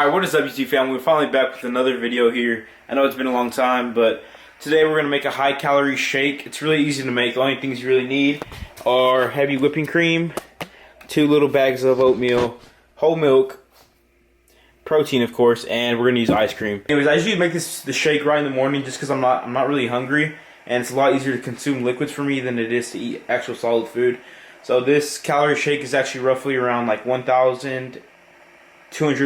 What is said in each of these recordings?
Alright, what is up YouTube family? We're finally back with another video here. I know it's been a long time, but today we're going to make a high calorie shake. It's really easy to make. The only things you really need are heavy whipping cream, 2 little bags of oatmeal, whole milk, protein of course, and we're going to use ice cream. Anyways, I usually make the shake right in the morning just because I'm not really hungry, and it's a lot easier to consume liquids for me than it is to eat actual solid food. So this calorie shake is actually roughly around like 1,200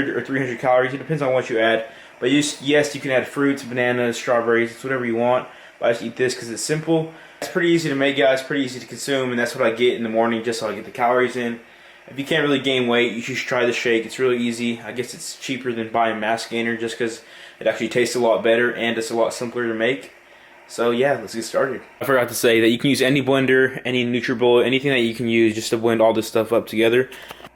or 300 calories. It depends on what you add. But yes, you can add fruits, bananas, strawberries, it's whatever you want. But I just eat this because it's simple. It's pretty easy to make, guys, pretty easy to consume, and that's what I get in the morning just so I get the calories in. If you can't really gain weight, you should try the shake. It's really easy. I guess it's cheaper than buying mass gainer just because it actually tastes a lot better and it's a lot simpler to make. So yeah, let's get started. I forgot to say that you can use any blender, any NutriBullet, anything that you can use just to blend all this stuff up together.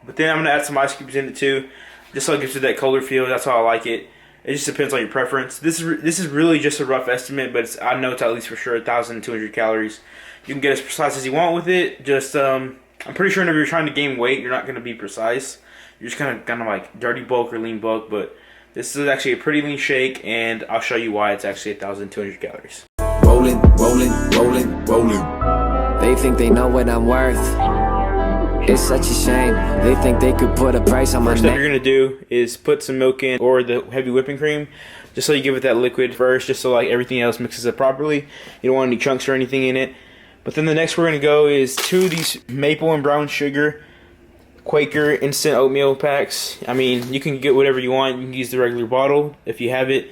But then I'm going to add some ice cubes in it too, just so it gives you that color feel. That's how I like it. It just depends on your preference. This is really just a rough estimate, but I know it's at least for sure 1,200 calories. You can get as precise as you want with it. Just I'm pretty sure if you're trying to gain weight, you're not going to be precise. You're just kind of like dirty bulk or lean bulk. But this is actually a pretty lean shake, and I'll show you why it's actually 1,200 calories. Rolling, rolling, rolling, rolling. They think they know what I'm worth. It's such a shame. They think they could put a price on my neck. First thing you're going to do is put some milk in, or the heavy whipping cream, just so you give it that liquid first, just so like everything else mixes up properly. You don't want any chunks or anything in it. But then the next we're going to go is 2 of these maple and brown sugar Quaker instant oatmeal packs. I mean, you can get whatever you want. You can use the regular bottle if you have it.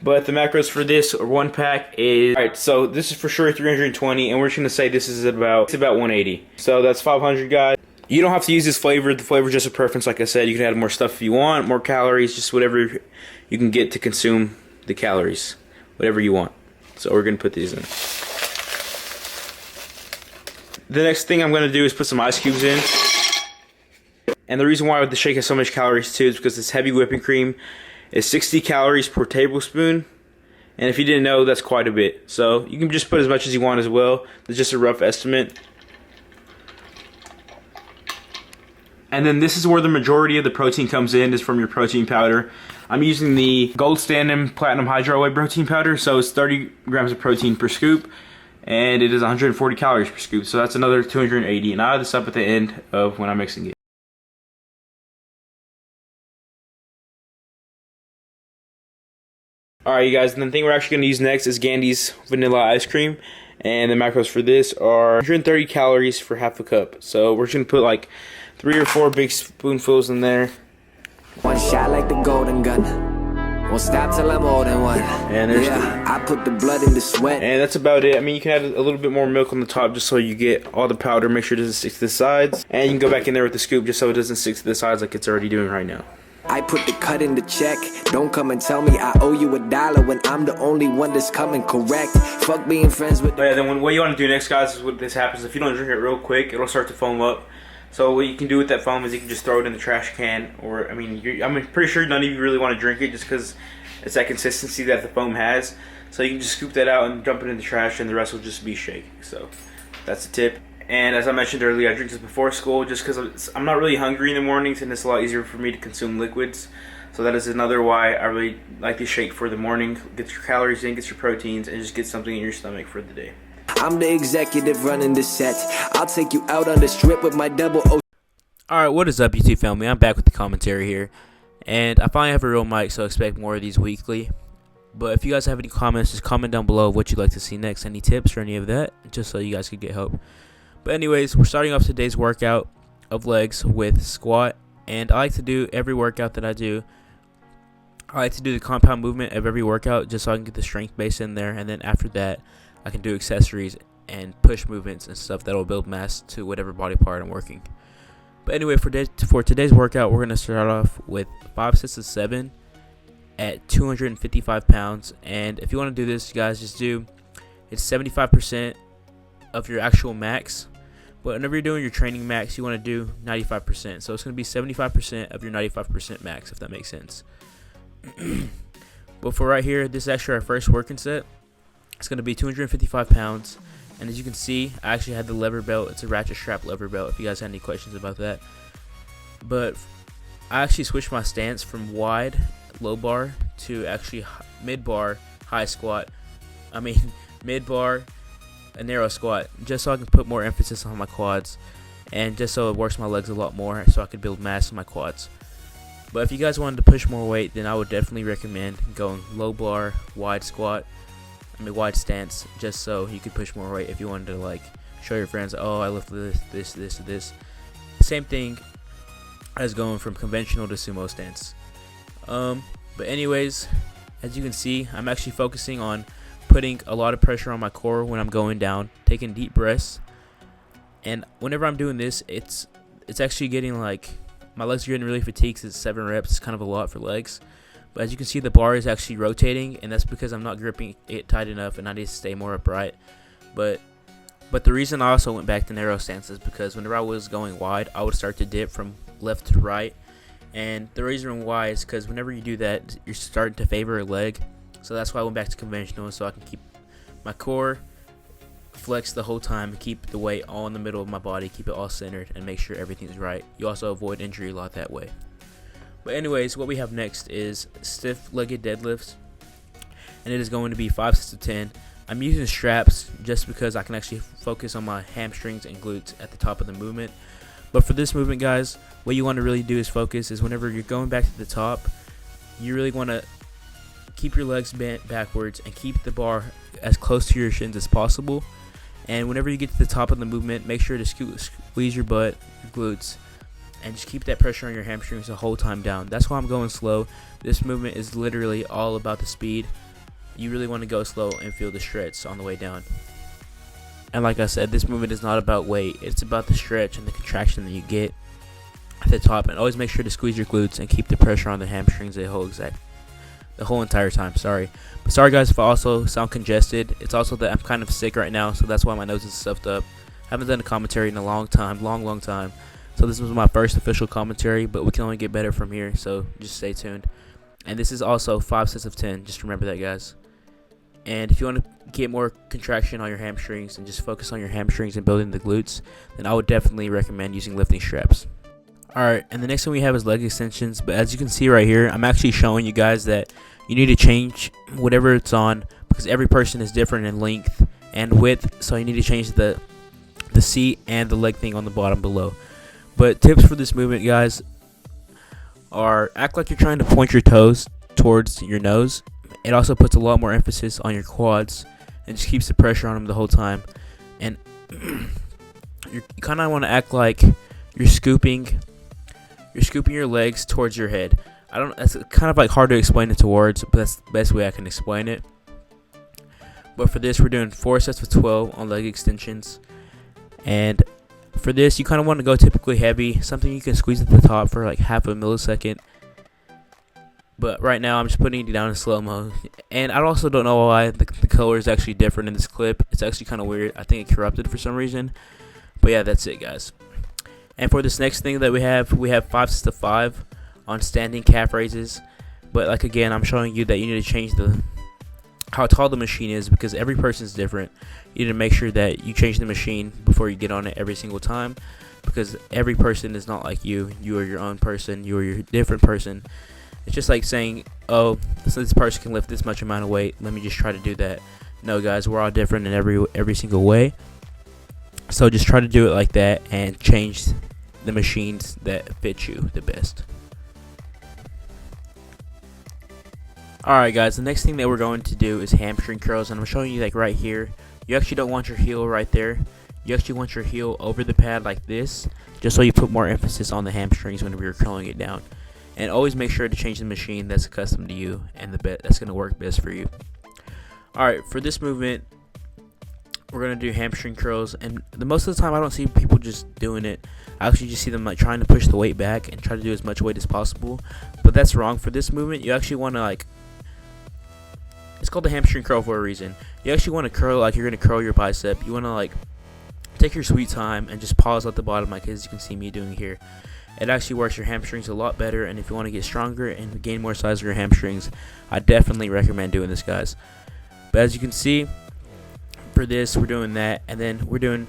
But the macros for this one pack is, alright, so this is for sure 320, and we're just going to say this is about 180. So that's 500, guys. You don't have to use this flavor. The flavor is just a preference, like I said. You can add more stuff if you want, more calories, just whatever you can get to consume the calories, whatever you want. So we're going to put these in. The next thing I'm going to do is put some ice cubes in. And the reason why the shake has so much calories too is because this heavy whipping cream is 60 calories per tablespoon, and if you didn't know, that's quite a bit. So you can just put as much as you want as well. It's just a rough estimate. And then this is where the majority of the protein comes in, is from your protein powder. I'm using the Gold Standard Platinum Hydro Whey protein powder, so it's 30 grams of protein per scoop, and it is 140 calories per scoop, so that's another 280, and I add this up at the end of when I'm mixing it. Alright, you guys, and the thing we're actually going to use next is Gandy's vanilla ice cream, and the macros for this are 130 calories for half a cup. So we're just going to put like 3 or 4 big spoonfuls in there. One shot like the golden gun. Won't stop till I'm old and one. And there's I put the blood in the sweat. And that's about it. I mean, you can add a little bit more milk on the top just so you get all the powder. Make sure it doesn't stick to the sides. And you can go back in there with the scoop just so it doesn't stick to the sides like it's already doing right now. I put the cut in the check. Don't come and tell me I owe you $1 when I'm the only one that's coming correct. Fuck being friends with. But yeah, then what you want to do next, guys, is what this happens. If you don't drink it real quick, it'll start to foam up. So what you can do with that foam is you can just throw it in the trash can, or I mean, I'm pretty sure none of you really want to drink it just because it's that consistency that the foam has. So you can just scoop that out and dump it in the trash, and the rest will just be shake. So that's the tip. And as I mentioned earlier, I drink this before school just because I'm not really hungry in the mornings, and it's a lot easier for me to consume liquids. So that is another why I really like this shake for the morning. Get your calories in, get your proteins, and just get something in your stomach for the day. I'm the executive running the set. I'll take you out on the strip with my double O. Alright, what is up YouTube family? I'm back with the commentary here. And I finally have a real mic, so expect more of these weekly. But if you guys have any comments, just comment down below what you'd like to see next. Any tips or any of that, just so you guys could get help. But anyways, we're starting off today's workout of legs with squat. And I like to do every workout that I do. I like to do the compound movement of every workout just so I can get the strength base in there. And then after that, I can do accessories and push movements and stuff that will build mass to whatever body part I'm working. But anyway, for today's workout, we're going to start off with 5 sets of 7 at 255 pounds. And if you want to do this, you guys, just do, it's 75% of your actual max. But whenever you're doing your training max, you want to do 95%. So it's going to be 75% of your 95% max, if that makes sense. But for right here, this is actually our first working set. It's going to be 255 pounds. And as you can see, I actually had the lever belt. It's a ratchet strap lever belt if you guys had any questions about that. But I actually switched my stance from wide low bar to actually mid bar high squat. I mean mid bar a narrow squat, just so I can put more emphasis on my quads, and just so it works my legs a lot more, so I could build mass in my quads. But if you guys wanted to push more weight, then I would definitely recommend going low bar, wide squat, wide stance, just so you could push more weight if you wanted to like show your friends, oh, I lifted this. Same thing as going from conventional to sumo stance. But anyways, as you can see, I'm actually focusing on putting a lot of pressure on my core when I'm going down, taking deep breaths. And whenever I'm doing this, it's actually getting like, my legs are getting really fatigued because it's 7 reps. It's kind of a lot for legs. But as you can see, the bar is actually rotating, and that's because I'm not gripping it tight enough and I need to stay more upright. But the reason I also went back to narrow stance is because whenever I was going wide, I would start to dip from left to right. And the reason why is because whenever you do that, you're starting to favor a leg. So that's why I went back to conventional, so I can keep my core flexed the whole time and keep the weight all in the middle of my body, keep it all centered, and make sure everything's right. You also avoid injury a lot that way. But anyways, what we have next is stiff-legged deadlifts, and it is going to be 5 sets of 10. I'm using straps just because I can actually focus on my hamstrings and glutes at the top of the movement. But for this movement, guys, what you want to really do is focus is whenever you're going back to the top, you really want to keep your legs bent backwards and keep the bar as close to your shins as possible. And whenever you get to the top of the movement, make sure to squeeze your butt, your glutes, and just keep that pressure on your hamstrings the whole time down. That's why I'm going slow. This movement is literally all about the speed. You really want to go slow and feel the stretch on the way down. And like I said, this movement is not about weight. It's about the stretch and the contraction that you get at the top. And always make sure to squeeze your glutes and keep the pressure on the hamstrings the whole entire time. Sorry guys if I also sound congested. It's also that I'm kind of sick right now, so that's why my nose is stuffed up. I haven't done a commentary in a long time. So this was my first official commentary, but we can only get better from here, so just stay tuned. And this is also 5 sets of 10, just remember that, guys. And if you want to get more contraction on your hamstrings and just focus on your hamstrings and building the glutes, then I would definitely recommend using lifting straps. Alright, and the next one we have is leg extensions. But as you can see right here, I'm actually showing you guys that you need to change whatever it's on, because every person is different in length and width, so you need to change the seat and the leg thing on the bottom below. But tips for this movement, guys, are act like you're trying to point your toes towards your nose. It also puts a lot more emphasis on your quads and just keeps the pressure on them the whole time. And you kind of want to act like you're scooping your legs towards your head. That's kind of like hard to explain it to words, but that's the best way I can explain it. But for this, we're doing 4 sets of 12 on leg extensions. And for this, you kind of want to go typically heavy, something you can squeeze at the top for like half a millisecond. But right now, I'm just putting it down in slow-mo. And I also don't know why the color is actually different in this clip. It's actually kind of weird. I think it corrupted for some reason. But yeah, that's it, guys. And for this next thing that we have 5 sets of 5 on standing calf raises. But like again, I'm showing you that you need to change how tall the machine is, because every person is different. You need to make sure that you change the machine before you get on it every single time, because every person is not like you. You are your own person. You are your different person. It's just like saying, oh, this person can lift this much amount of weight, let me just try to do that. No, guys, we're all different in every single way. So just try to do it like that and change the machines that fit you the best. Alright, guys, the next thing that we're going to do is hamstring curls, and I'm showing you like right here. You actually don't want your heel right there. You actually want your heel over the pad like this, just so you put more emphasis on the hamstrings whenever you're curling it down. And always make sure to change the machine that's accustomed to you and that's going to work best for you. Alright, for this movement, we're going to do hamstring curls. And most of the time, I don't see people just doing it. I actually just see them like trying to push the weight back and try to do as much weight as possible. But that's wrong. For this movement, you actually want to like, it's called the hamstring curl for a reason. You actually want to curl like you're going to curl your bicep. You want to like take your sweet time and just pause at the bottom, like as you can see me doing here. It actually works your hamstrings a lot better, and if you want to get stronger and gain more size of your hamstrings, I definitely recommend doing this, guys. But as you can see, for this, we're doing that, and then we're doing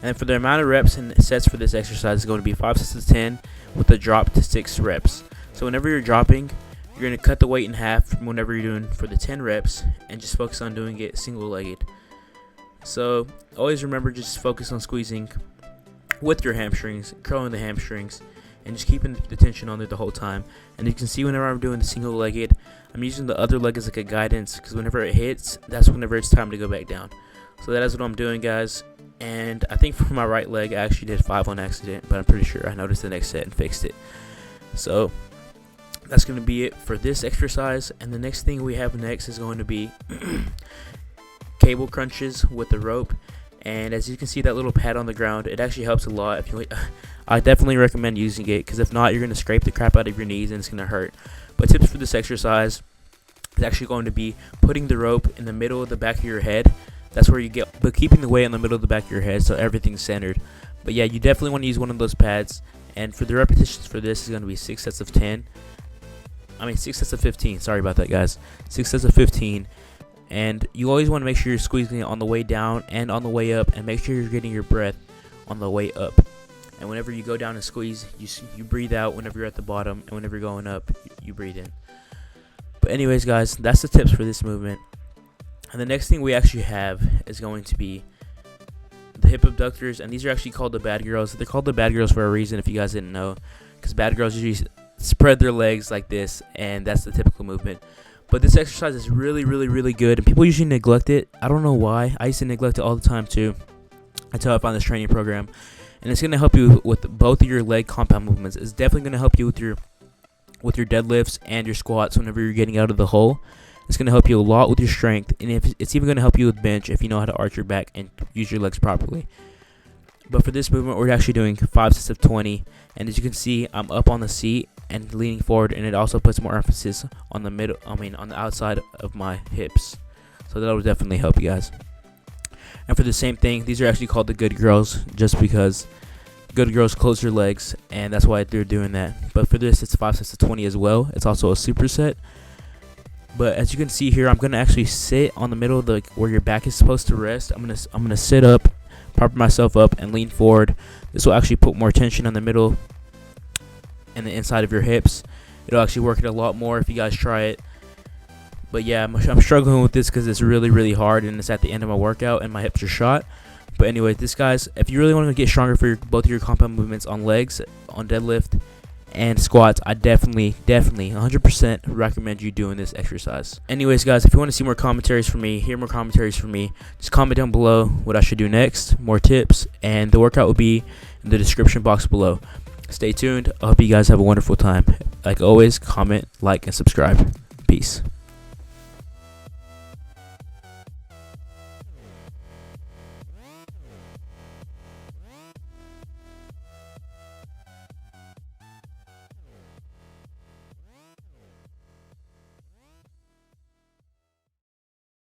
And for the amount of reps and sets for this exercise is going to be 5 sets of 10 with a drop to 6 reps. So whenever you're dropping, you're going to cut the weight in half from whenever you're doing for the 10 reps and just focus on doing it single-legged. So always remember, just focus on squeezing with your hamstrings, curling the hamstrings, and just keeping the tension on there the whole time. And you can see whenever I'm doing the single-legged, I'm using the other leg as like a guidance, because whenever it hits, that's whenever it's time to go back down. So that is what I'm doing, guys. And I think for my right leg, I actually did 5 on accident, but I'm pretty sure I noticed the next set and fixed it. So that's going to be it for this exercise. And the next thing we have next is going to be cable crunches with the rope. And as you can see, that little pad on the ground, it actually helps a lot. I definitely recommend using it, because if not, you're going to scrape the crap out of your knees and it's going to hurt. But tips for this exercise is actually going to be putting the rope in the middle of the back of your head. That's where you get, but keeping the weight in the middle of the back of your head so everything's centered. But yeah, you definitely want to use one of those pads. And for the repetitions for this is going to be 6 sets of 10. 6 sets of 15. Sorry about that, guys. 6 sets of 15. And you always want to make sure you're squeezing it on the way down and on the way up, and make sure you're getting your breath on the way up. And whenever you go down and squeeze, you breathe out whenever you're at the bottom, and whenever you're going up, you breathe in. But anyways, guys, that's the tips for this movement. And the next thing we actually have is going to be the hip abductors, and these are actually called the bad girls. They're called the bad girls for a reason, if you guys didn't know, because bad girls usually spread their legs like this, and that's the typical movement. But this exercise is really, really, really good, and people usually neglect it. I don't know why. I used to neglect it all the time too, until I found this training program. And it's going to help you with both of your leg compound movements. It's definitely going to help you with your deadlifts and your squats whenever you're getting out of the hole. It's going to help you a lot with your strength, and it's even going to help you with bench if you know how to arch your back and use your legs properly. But for this movement, we're actually doing 5 sets of 20, and as you can see, I'm up on the seat and leaning forward, and it also puts more emphasis on the on the outside of my hips. So that will definitely help you guys. And for the same thing, these are actually called the good girls, just because good girls close their legs, and that's why they're doing that. But for this, it's 5 sets of 20 as well. It's also a superset. But as you can see here, I'm gonna actually sit on the middle of the where your back is supposed to rest. I'm gonna sit up, prop myself up, and lean forward. This will actually put more tension on the middle and the inside of your hips. It'll actually work it a lot more if you guys try it. But yeah, I'm struggling with this because it's really, really hard, and it's at the end of my workout and my hips are shot. But anyway, this, guys, if you really want to get stronger for both of your compound movements on legs, on deadlift, and squats, I definitely 100% recommend you doing this exercise. Anyways, guys, if you want to see more commentaries from me, hear more commentaries from me, just comment down below what I should do next, more tips, and the workout will be in the description box below. Stay tuned. I hope you guys have a wonderful time. Like always, comment, like, and subscribe. Peace.